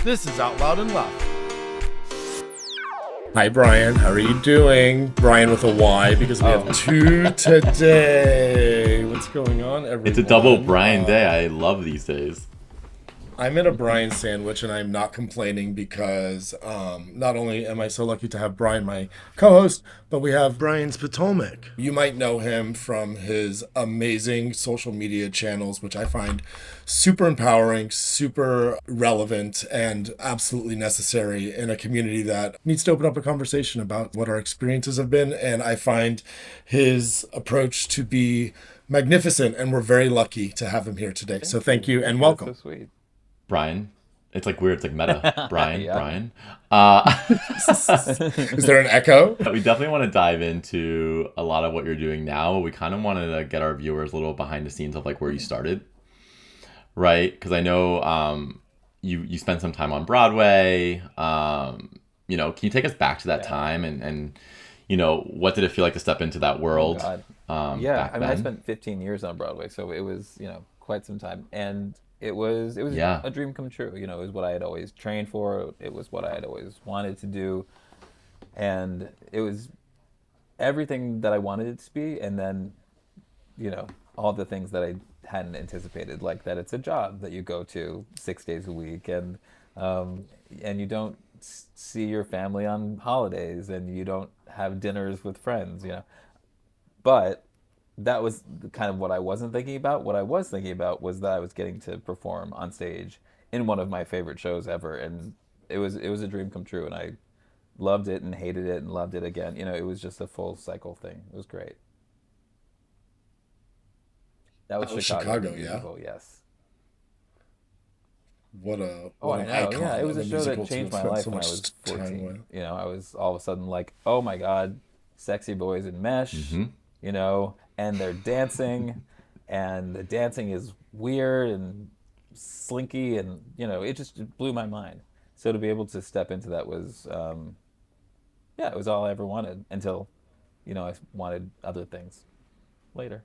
This is Out Loud and Left. Hi, Brian. How are you doing? Brian with a Y, because we have two today. What's going on, everyone? It's a double Brian day. I love these days. I'm in a Brian sandwich, and I'm not complaining because not only am I so lucky to have Brian, my co-host, but we have Brian Spitulnik. You might know him from his amazing social media channels, which I find super empowering, super relevant, and absolutely necessary in a community that needs to open up a conversation about what our experiences have been. And I find his approach to be magnificent, and we're very lucky to have him here today. So thank you and welcome. That's so sweet. Brian. It's like weird. It's like meta. Brian. Yeah. Brian. Is there an echo? We definitely want to dive into a lot of what you're doing now. We kind of wanted to get our viewers a little behind the scenes of like where you started, right? Because I know you spent some time on Broadway. Can you take us back to that time and what did it feel like to step into that world? God. Back I then? I spent 15 years on Broadway, so it was, quite some time. And it was Yeah. a dream come true. It was what I had always trained for. It was what I had always wanted to do. And it was everything that I wanted it to be. And then, all the things that I hadn't anticipated, like that it's a job that you go to 6 days a week, and you don't see your family on holidays, and you don't have dinners with friends, But that was kind of what I wasn't thinking about. What I was thinking about was that I was getting to perform on stage in one of my favorite shows ever, and it was a dream come true. And I loved it and hated it and loved it again. It was just a full cycle thing. It was great. That was Chicago, the yeah. musical, yes. What a Oh, what I an know. icon Yeah, it was of a a show musical that to changed have my spent life so when I much was time 14. with. I was all of a sudden like, oh my God, sexy boys in mesh, and they're dancing, and the dancing is weird and slinky, and it just blew my mind. So to be able to step into that was, it was all I ever wanted until, I wanted other things later.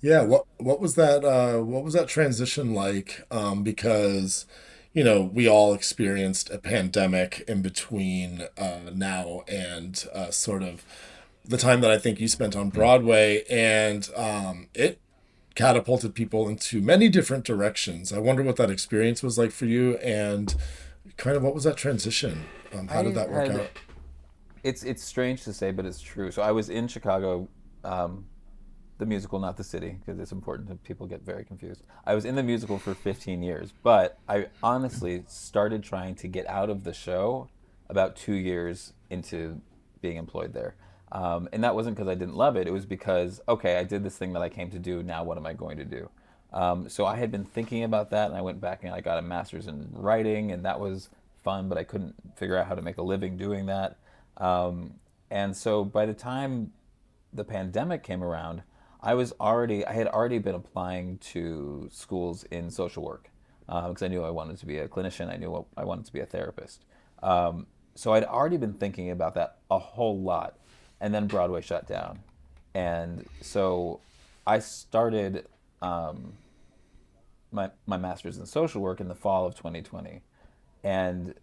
Yeah, what was that transition like? Because we all experienced a pandemic in between now and sort of the time that I think you spent on Broadway, and it catapulted people into many different directions. I wonder what that experience was like for you, and kind of what was that transition? How did I that work had out? It's strange to say, but it's true. So I was in Chicago, the musical, not the city, because it's important that people get very confused. I was in the musical for 15 years, but I honestly started trying to get out of the show about 2 years into being employed there. And that wasn't because I didn't love it. It was because, okay, I did this thing that I came to do. Now what am I going to do? So I had been thinking about that, and I went back and I got a master's in writing, and that was fun, but I couldn't figure out how to make a living doing that. And so by the time the pandemic came around, I had already been applying to schools in social work, because I knew I wanted to be a clinician. I knew I wanted to be a therapist. So I'd already been thinking about that a whole lot, and then Broadway shut down, and so I started my master's in social work in the fall of 2020, and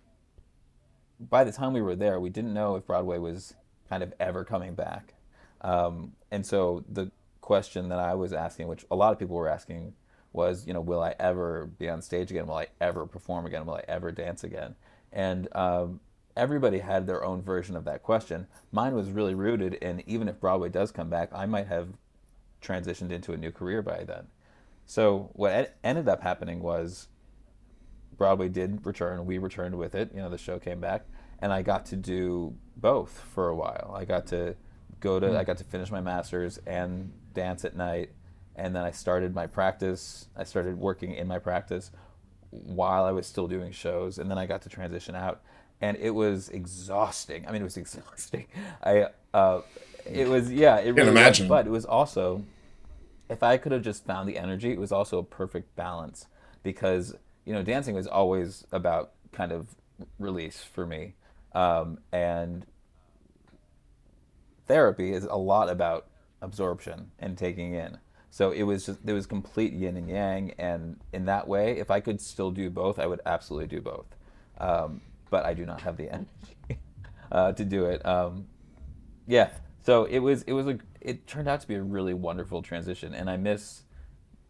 by the time we were there, we didn't know if Broadway was kind of ever coming back. And so the question that I was asking, which a lot of people were asking, was, will I ever be on stage again? Will I ever perform again? Will I ever dance again? And everybody had their own version of that question. Mine was really rooted in, even if Broadway does come back, I might have transitioned into a new career by then. So what ended up happening was Broadway did return. We returned with it. The show came back, and I got to do both for a while. I got to finish my master's and dance at night, and then I started my practice. I started working in my practice while I was still doing shows, and then I got to transition out, and it was exhausting. I mean, it was exhausting. It was, yeah, it Can't really was. imagine. But it was also, if I could have just found the energy, it was also a perfect balance, because dancing was always about kind of release for me, and therapy is a lot about absorption and taking in. So it was complete yin and yang, and in that way, if I could still do both, I would absolutely do both. But I do not have the energy to do it. Yeah. So it turned out to be a really wonderful transition, and I miss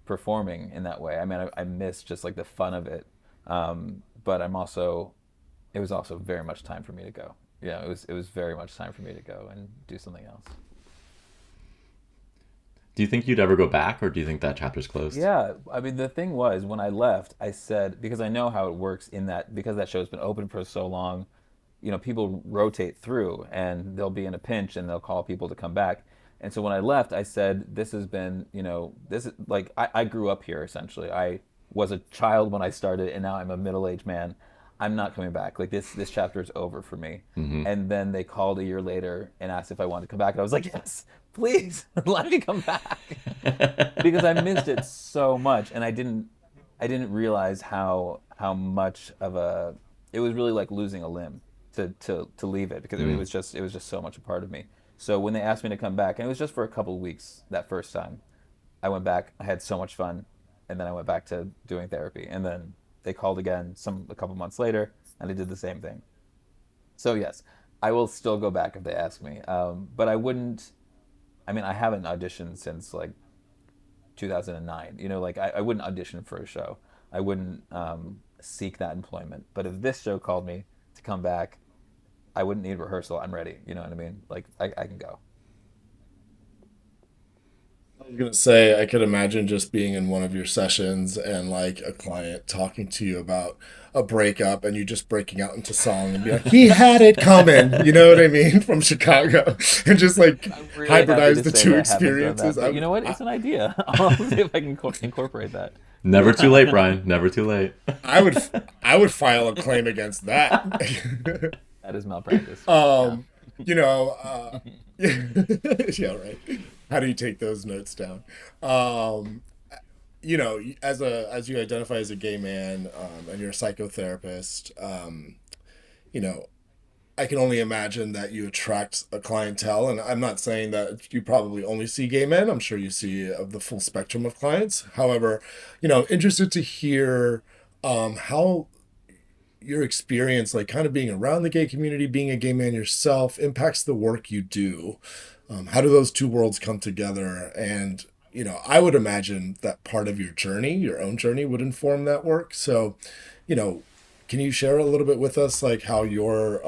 performing in that way. I mean, I miss just like the fun of it. But it was also very much time for me to go. Yeah, it was very much time for me to go and do something else. Do you think you'd ever go back, or do you think that chapter's closed? Yeah, I mean, the thing was, when I left, I said, because I know how it works in that, because that show's been open for so long, people rotate through and they'll be in a pinch and they'll call people to come back. And so when I left, I said, this has been, this is like, I grew up here essentially. I was a child when I started, and now I'm a middle-aged man. I'm not coming back. Like this chapter is over for me. And then they called a year later and asked if I wanted to come back. And I was like, yes, please let me come back. Because I missed it so much, and I didn't realize how much of a it was really like losing a limb to leave it, because it was just so much a part of me. So when they asked me to come back, and it was just for a couple of weeks that first time, I went back. I had so much fun, and then I went back to doing therapy, and then they called again a couple months later, and I did the same thing. So yes, I will still go back if they ask me, but I wouldn't. I mean, I haven't auditioned since like 2009. Like I wouldn't audition for a show. I wouldn't seek that employment. But if this show called me to come back, I wouldn't need rehearsal. I'm ready. You know what I mean? Like I can go. I was gonna say I could imagine just being in one of your sessions and like a client talking to you about a breakup and you just breaking out into song and be like, he had it coming, you know what I mean, from Chicago, and just like I'm really happy hybridize to the say two that I haven't done experiences. that. But you know what? It's an idea. I'll see if I can incorporate that. Never too late, Brian. Never too late. I would I would file a claim against that. That is malpractice. Yeah. um, you know, yeah, right. How do you take those notes down? Um, as you identify as a gay man, and you're a psychotherapist, you know, I can only imagine that you attract a clientele, and I'm not saying that you probably only see gay men. I'm sure you see of the full spectrum of clients. However, interested to hear how your experience, like kind of being around the gay community, being a gay man yourself, impacts the work you do. How do those two worlds come together? And, I would imagine that part of your journey, your own journey, would inform that work. So, you know, can you share a little bit with us, like how you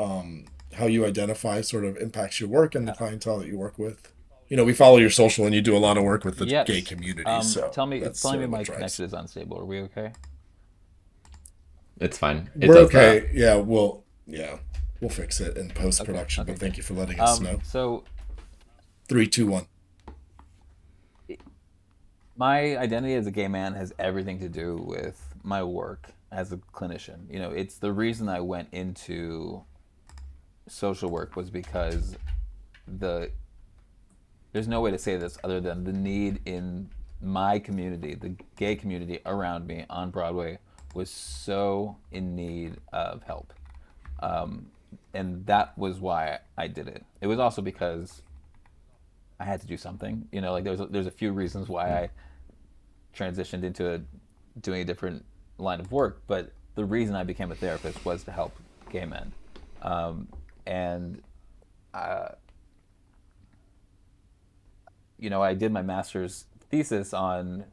identify sort of impacts your work and the clientele that you work with? We follow your social and you do a lot of work with the gay Yes. community. So It's that's telling sort me of what my drives. connection is unstable. Are we okay? It's fine. It We're does that. okay. Yeah, we'll fix it in post Okay. production. Okay. But thank Good. you for letting us know. So 3, 2, 1. my identity as a gay man has everything to do with my work as a clinician. It's the reason I went into social work was because the there's no way to say this other than the need in my community, the gay community around me on Broadway, was so in need of help. Um, and that was why I did it. It was also because I had to do something. Like there's a few reasons why I transitioned into doing a different line of work, but the reason I became a therapist was to help gay men. And uh, I did my master's thesis on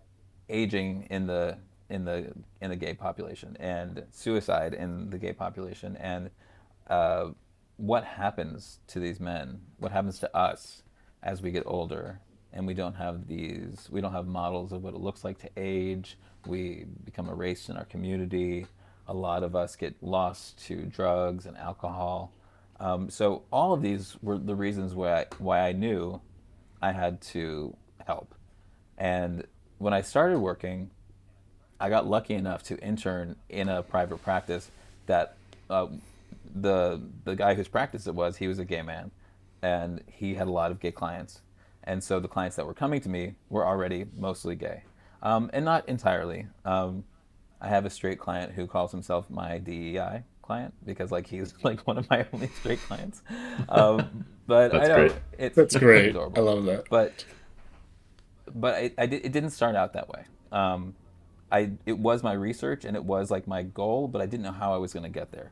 aging in the gay population and suicide in the gay population, and uh, what happens to these men, what happens to us as we get older, and we don't have models of what it looks like to age. We become erased in our community. A lot of us get lost to drugs and alcohol. So all of these were the reasons why I knew I had to help. And when I started working, I got lucky enough to intern in a private practice that uh, the guy whose practice it was, he was a gay man, and he had a lot of gay clients, and so the clients that were coming to me were already mostly gay, and not entirely. I have a straight client who calls himself my DEI client because like he's like one of my only straight clients. But I That's know great. it's That's it's great. I adorable. love that. But but it didn't start out that way. It was my research and it was like my goal, but I didn't know how I was going to get there.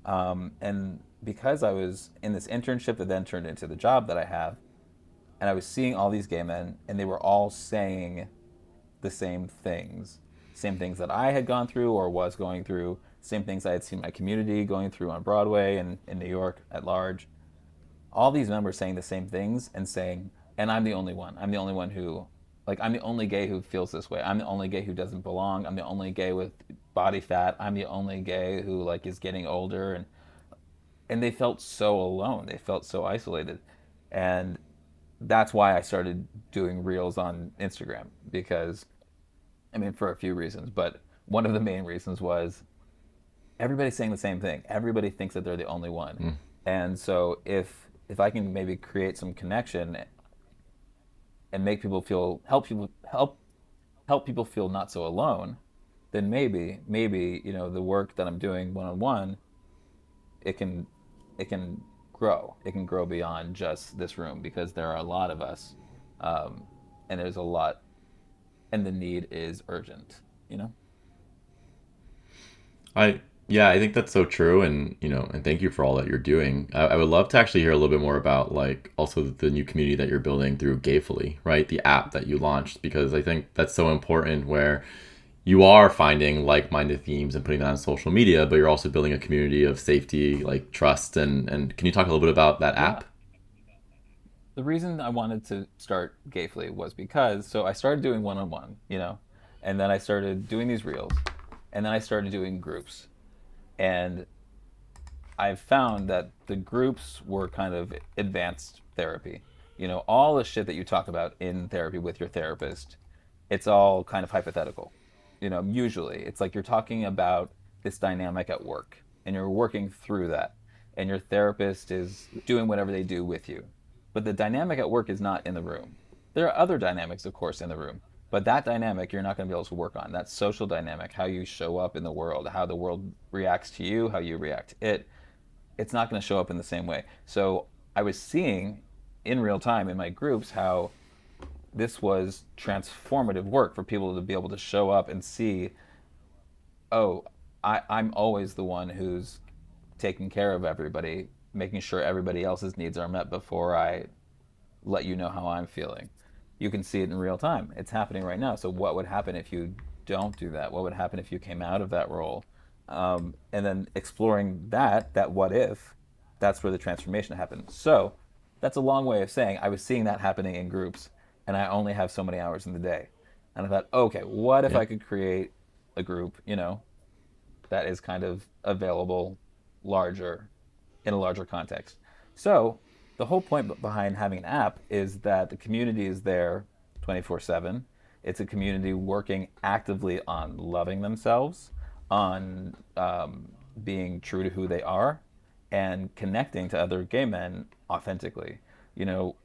And because I was in this internship that then turned into the job that I have, and I was seeing all these gay men, and they were all saying the same things that I had gone through or was going through, same things I had seen my community going through on Broadway and in New York at large. All these men were saying the same things and saying, and I'm the only one. I'm the only one who, like, I'm the only gay who feels this way. I'm the only gay who doesn't belong. I'm the only gay with body fat. I'm the only gay who, like, is getting older. And they felt so alone. They felt so isolated. And that's why I started doing reels on Instagram because, I mean, for a few reasons, but one of the main reasons was everybody's saying the same thing. Everybody thinks that they're the only one. And so if I can maybe create some connection and make people feel help people feel not so alone, then maybe the work that I'm doing one on one, it can it can grow. It can grow beyond just this room because there are a lot of us, and there's a lot, and the need is urgent. You know. I Yeah, I think that's so true, and and thank you for all that you're doing. I would love to actually hear a little bit more about like also the new community that you're building through Gainfully, right? The app that you launched, because I think that's so important where you are finding like-minded themes and putting that on social media, but you're also building a community of safety, like trust, and can you talk a little bit about that Yeah. app? The reason I wanted to start Gayfully was because so I started doing one on one, and then I started doing these reels, and then I started doing groups, and I've found that the groups were kind of advanced therapy. All the shit that you talk about in therapy with your therapist, it's all kind of hypothetical. Usually it's like you're talking about this dynamic at work and you're working through that, and your therapist is doing whatever they do with you. But the dynamic at work is not in the room. There are other dynamics, of course, in the room, but that dynamic you're not going to be able to work on. That social dynamic, how you show up in the world, how the world reacts to you, how you react to it, it's not going to show up in the same way. So I was seeing in real time in my groups how this was transformative work for people to be able to show up and see, oh, I'm always the one who's taking care of everybody, making sure everybody else's needs are met before I let you know how I'm feeling. You can see it in real time. It's happening right now. So what would happen if you don't do that? What would happen if you came out of that role? And then exploring that what if, that's where the transformation happens. So that's a long way of saying I was seeing that happening in groups, and I only have so many hours in the day. And I thought, okay, what if Yeah. I could create a group, that is kind of available larger in a larger context. So the whole point behind having an app is that the community is there 24/7. It's a community working actively on loving themselves, on being true to who they are, and connecting to other gay men authentically.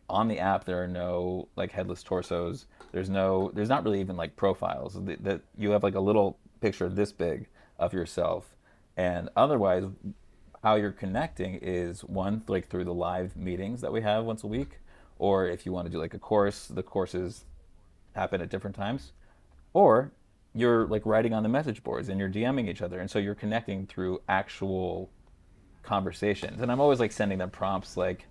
On the app there are no like headless torsos. There's not really even like profiles. That you have like a little picture this big of yourself, and otherwise how you're connecting is one like through the live meetings that we have once a week, or if you want to do like a course, the courses happen at different times, or you're like writing on the message boards and you're DMing each other, and so you're connecting through actual conversations. And I'm always like sending them prompts like,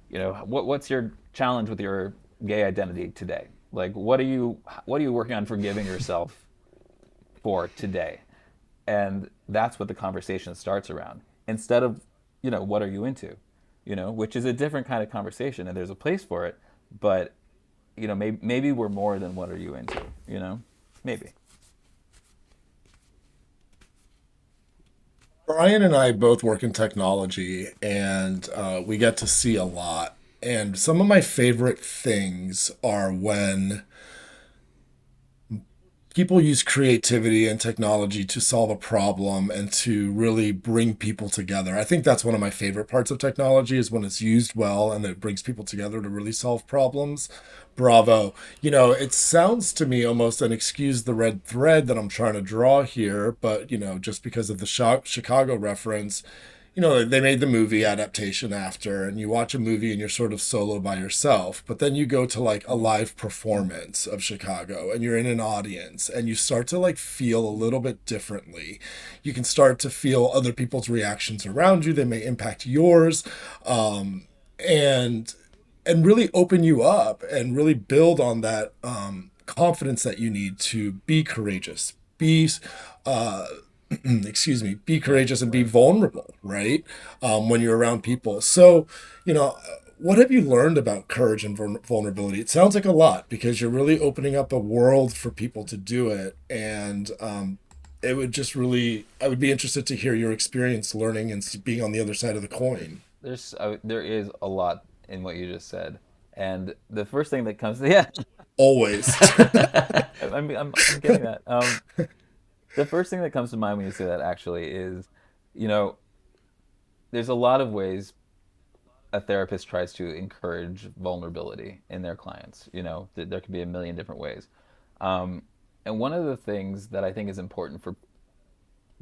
what's your challenge with your gay identity today? Like, what are you working on forgiving yourself for today? And that's what the conversation starts around, instead of what are you into, which is a different kind of conversation, and there's a place for it. But maybe we're more than what are you into, maybe. Brian and I both work in technology, and we get to see a lot. And some of my favorite things are when people use creativity and technology to solve a problem and to really bring people together. I think that's one of my favorite parts of technology is when it's used well and it brings people together to really solve problems. Bravo. It sounds to me almost, and excuse the red thread that I'm trying to draw here, but just because of the Chicago reference, they made the movie adaptation after, and you watch a movie and you're sort of solo by yourself, but then you go to like a live performance of Chicago and you're in an audience and you start to like feel a little bit differently. You can start to feel other people's reactions around you. They may impact yours. And really open you up and really build on that confidence that you need to be courageous, be uh, excuse me, be Yeah. courageous and be vulnerable, right? When you're around people. So, what have you learned about courage and vulnerability? It sounds like a lot because you're really opening up a world for people to do it. And it would just really, I would be interested to hear your experience learning and being on the other side of the coin. There is a lot in what you just said, and the first thing that comes to yeah, Always. I'm getting that. The first thing that comes to mind when you say that actually is, you know, there's a lot of ways a therapist tries to encourage vulnerability in their clients. There could be a million different ways. Um, and one of the things that I think is important for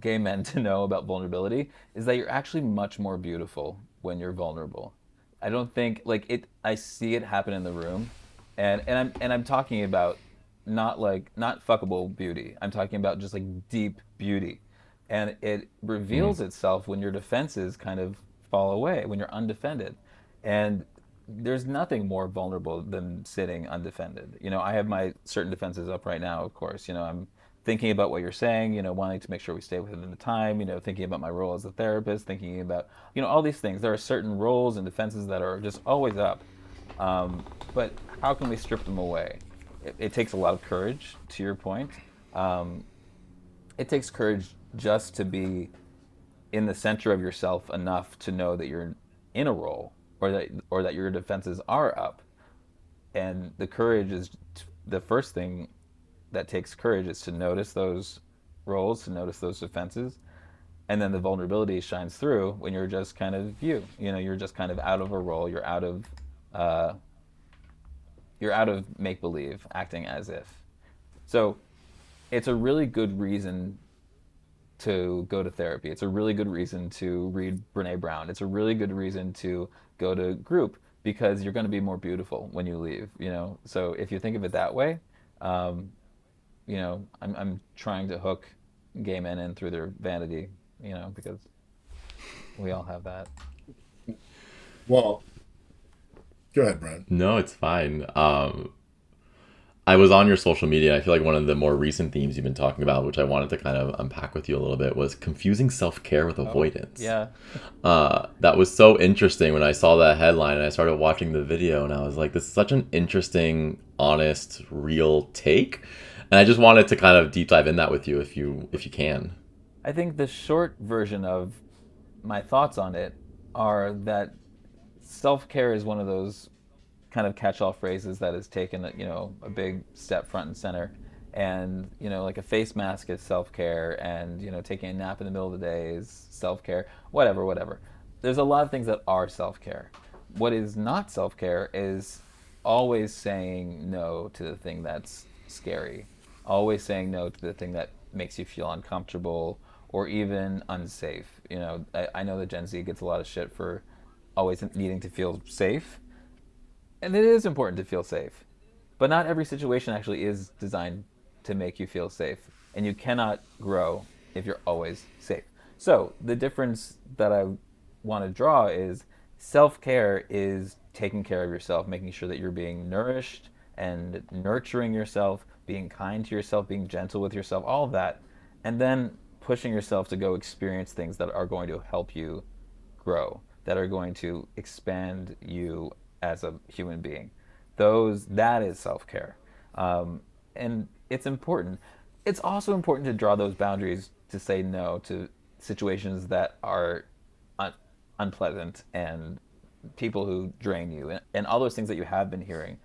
gay men to know about vulnerability is that you're actually much more beautiful when you're vulnerable. I don't think like it. I see it happen in the room, and I'm talking about not fuckable beauty. I'm talking about just like deep beauty, and it Mm. reveals itself when your defenses kind of fall away, when you're undefended, and there's nothing more vulnerable than sitting undefended. I have my certain defenses up right now, of course. I'm thinking about what you're saying, wanting to make sure we stay within the time, thinking about my role as a therapist, thinking about, all these things. There are certain roles and defenses that are just always up. But how can we strip them away? It takes a lot of courage, to your point. Um, it takes courage just to be in the center of yourself enough to know that you're in a role or that your defenses are up. And the courage is the first thing that takes courage is to notice those roles, to notice those defenses, and then the vulnerability shines through when you're just kind of you. You're just kind of out of a role. Uh, you're out of make believe, acting as if. So it's a really good reason to go to therapy. It's a really good reason to read Brene Brown. It's a really good reason to go to group because you're going to be more beautiful when you leave. So if you think of it that way, um, I'm trying to hook gay men in through their vanity, because we all have that. Well, go ahead, Brian. No, it's fine. I was on your social media. I feel like one of the more recent themes you've been talking about, which I wanted to kind of unpack with you a little bit, was confusing self care with Oh, avoidance. yeah. That was so interesting when I saw that headline and I started watching the video, and I was like, this is such an interesting, honest, real take. And I just wanted to kind of deep dive in that with you if you can. I think the short version of my thoughts on it are that self care is one of those kind of catch all phrases that has taken a big step front and center. And like a face mask is self care, and taking a nap in the middle of the day is self care. Whatever. There's a lot of things that are self care. What is not self care is always saying no to the thing that's scary, always saying no to the thing that makes you feel uncomfortable or even unsafe. I know that Gen Z gets a lot of shit for always needing to feel safe, and it is important to feel safe. But not every situation actually is designed to make you feel safe. And you cannot grow if you're always safe. So the difference that I want to draw is self care is taking care of yourself, making sure that you're being nourished and nurturing yourself, being kind to yourself, being gentle with yourself, all of that. And then pushing yourself to go experience things that are going to help you grow, that are going to expand you as a human being. That is self care, and it's important. It's also important to draw those boundaries to say no to situations that are unpleasant and people who drain you, and all those things that you have been hearing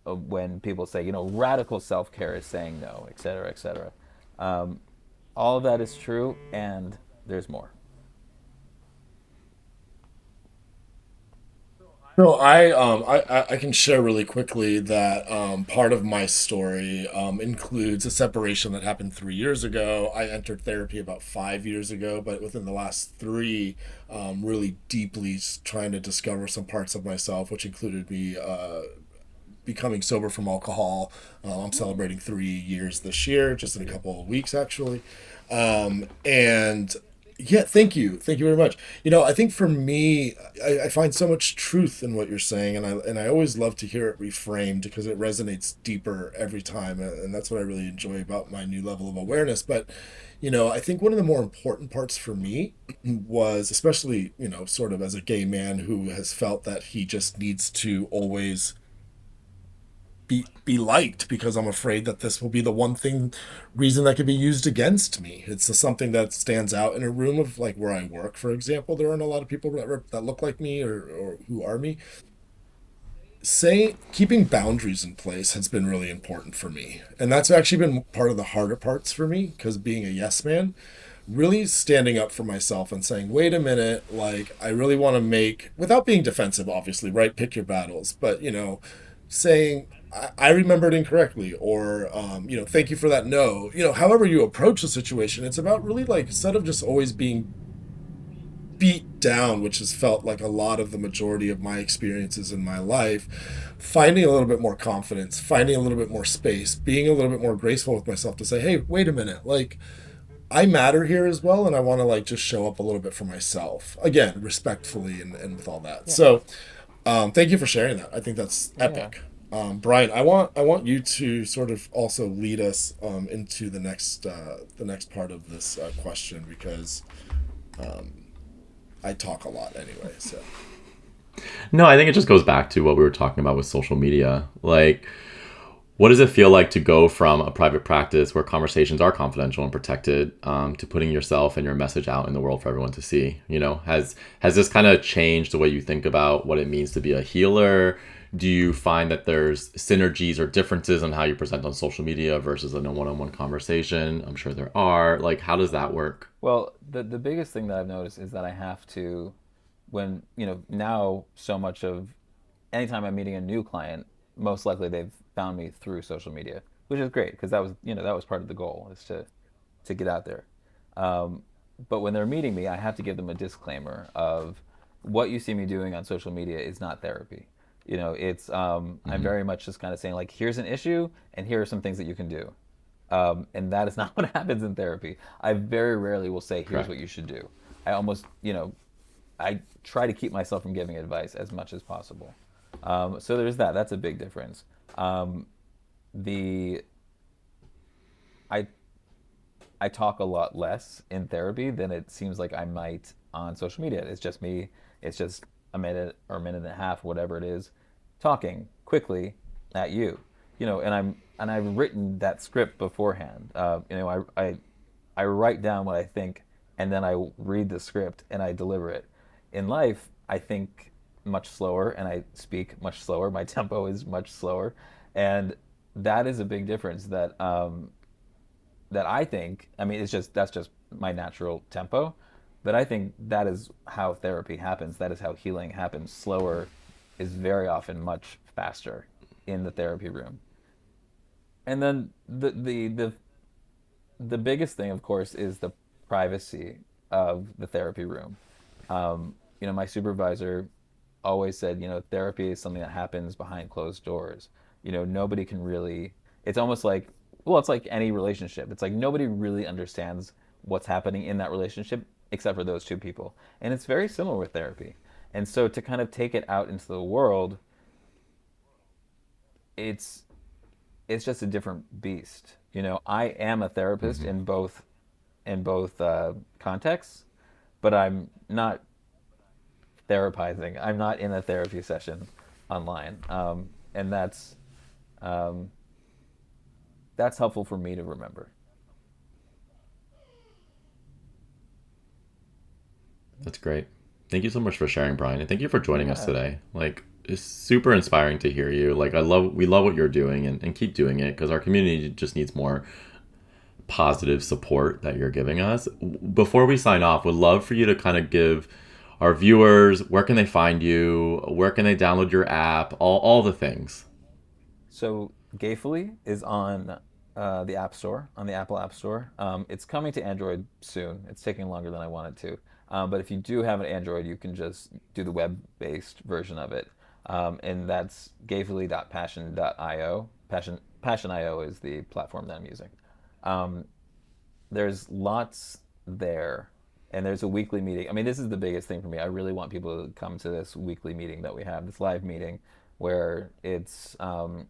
when people say, radical self care is saying no, et cetera, et cetera. Um, all of that is true, and there's more. So I can share really quickly that part of my story includes a separation that happened 3 years ago. I entered therapy about 5 years ago, but within the last three, really deeply trying to discover some parts of myself, which included me becoming sober from alcohol. I'm celebrating 3 years this year, just in a couple of weeks, actually. And yeah, thank you very much. I think for me, I find so much truth in what you're saying, and I always love to hear it reframed because it resonates deeper every time, and that's what I really enjoy about my new level of awareness. But I think one of the more important parts for me was, especially sort of as a gay man who has felt that he just needs to always be liked because I'm afraid that this will be the one thing reason that could be used against me. It's something that stands out in a room of like where I work, for example. There aren't a lot of people that look like me or who are me. Say keeping boundaries in place has been really important for me, and that's actually been part of the harder parts for me because being a yes man, really standing up for myself and saying, wait a minute, like, I really want to make, without being defensive, obviously, right? Pick your battles, but, saying, I remembered incorrectly, or, thank you for that. No, however you approach the situation, it's about really like, instead of just always being beat down, which has felt like a lot of the majority of my experiences in my life, finding a little bit more confidence, finding a little bit more space, being a little bit more graceful with myself to say, hey, wait a minute, like, I matter here as well, and I want to like just show up a little bit for myself again, respectfully and with all that. Yeah. So, thank you for sharing that. I think that's Yeah. epic. Brian, I want you to sort of also lead us into the next part of this question because I talk a lot anyway. So No, I think it just goes back to what we were talking about with social media. Like, what does it feel like to go from a private practice where conversations are confidential and protected to putting yourself and your message out in the world for everyone to see? Has this kind of changed the way you think about what it means to be a healer? Do you find that there's synergies or differences in how you present on social media versus in a one-on-one conversation? I'm sure there are. Like, how does that work? Well, the biggest thing that I've noticed is that I have to, when, now so much of anytime I'm meeting a new client, most likely they've found me through social media, which is great because that was part of the goal is to get out there. Um, but when they're meeting me, I have to give them a disclaimer of what you see me doing on social media is not therapy. It's I'm Mm-hmm. very much just kind of saying like, here's an issue, and here are some things that you can do. And that is not what happens in therapy. I very rarely will say, here's what Correct. you should do. I almost, I try to keep myself from giving advice as much as possible. So there's that. That's a big difference. The I I talk a lot less in therapy than it seems like I might on social media. It's just me. It's just a minute or a minute and a half, whatever it is, talking quickly at you. And I've written that script beforehand. I write down what I think, and then I read the script and I deliver it. In life, I think much slower and I speak much slower. My tempo is much slower, and that is a big difference that I think, I mean, that's just my natural tempo, but I think that is how therapy happens. That is how healing happens. Slower is very often much faster in the therapy room. And then the biggest thing, of course, is the privacy of the therapy room. My supervisor always said, therapy is something that happens behind closed doors. Nobody can really. It's almost like, well, it's like any relationship. It's like nobody really understands what's happening in that relationship except for those two people, and it's very similar with therapy. And so to kind of take it out into the world, it's it's just a different beast. I am a therapist Mm-hmm. in both contexts, but I'm not therapizing. I'm not in a therapy session online, and um, that's helpful for me to remember. That's great. Thank you so much for sharing, Brian, and thank you for joining us Yeah, today. Like, it's super inspiring to hear you. Like, we love what you're doing, and keep doing it because our community just needs more positive support that you're giving us. Before we sign off, would love for you to kind of give our viewers, where can they find you? Where can they download your app? All the things. So Gainfully is on the App Store, on the Apple App Store. It's coming to Android soon. It's taking longer than I want it to. But if you do have an Android, you can just do the web-based version of it. And that's gainfully.passion.io. Passion.io is the platform that I'm using. There's lots there. And there's a weekly meeting. I mean, this is the biggest thing for me. I really want people to come to this weekly meeting that we have, this live meeting, where it's kind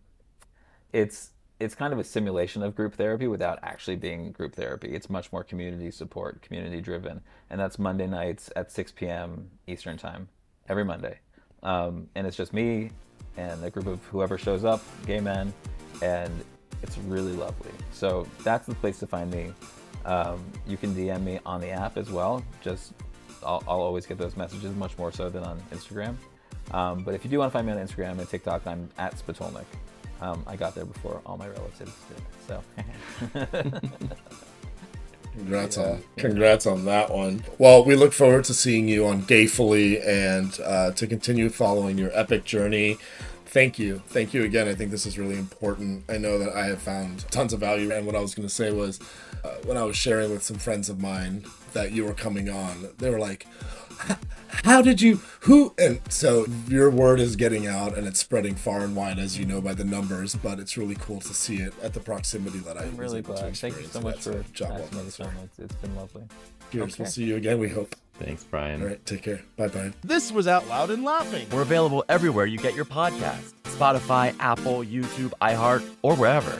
of a simulation of group therapy without actually being group therapy. It's much more community support, community driven, and that's Monday nights at 6 p.m. Eastern time, every Monday. And it's just me and a group of whoever shows up, gay men, and it's really lovely. So that's the place to find me. You can DM me on the app as well. Just I'll always get those messages, much more so than on Instagram. But if you do want to find me on Instagram and TikTok, I'm at Spitulnik. I got there before all my relatives did. So Congrats on that one. Well, we look forward to seeing you on Gainfully and to continue following your epic journey. Thank you again. I think this is really important. I know that I have found tons of value, and what I was going to say was when I was sharing with some friends of mine that you were coming on, they were like, how did you, who? And so your word is getting out and it's spreading far and wide, as you know, by the numbers, but it's really cool to see it at the proximity that I'm really glad. Thank you so much for asking me to come. It's been lovely. Cheers. Okay. We'll see you again, we hope. Thanks, Brian. All right, take care. Bye-bye. This was Out Loud and Laughing. We're available everywhere you get your podcasts. Spotify, Apple, YouTube, iHeart, or wherever.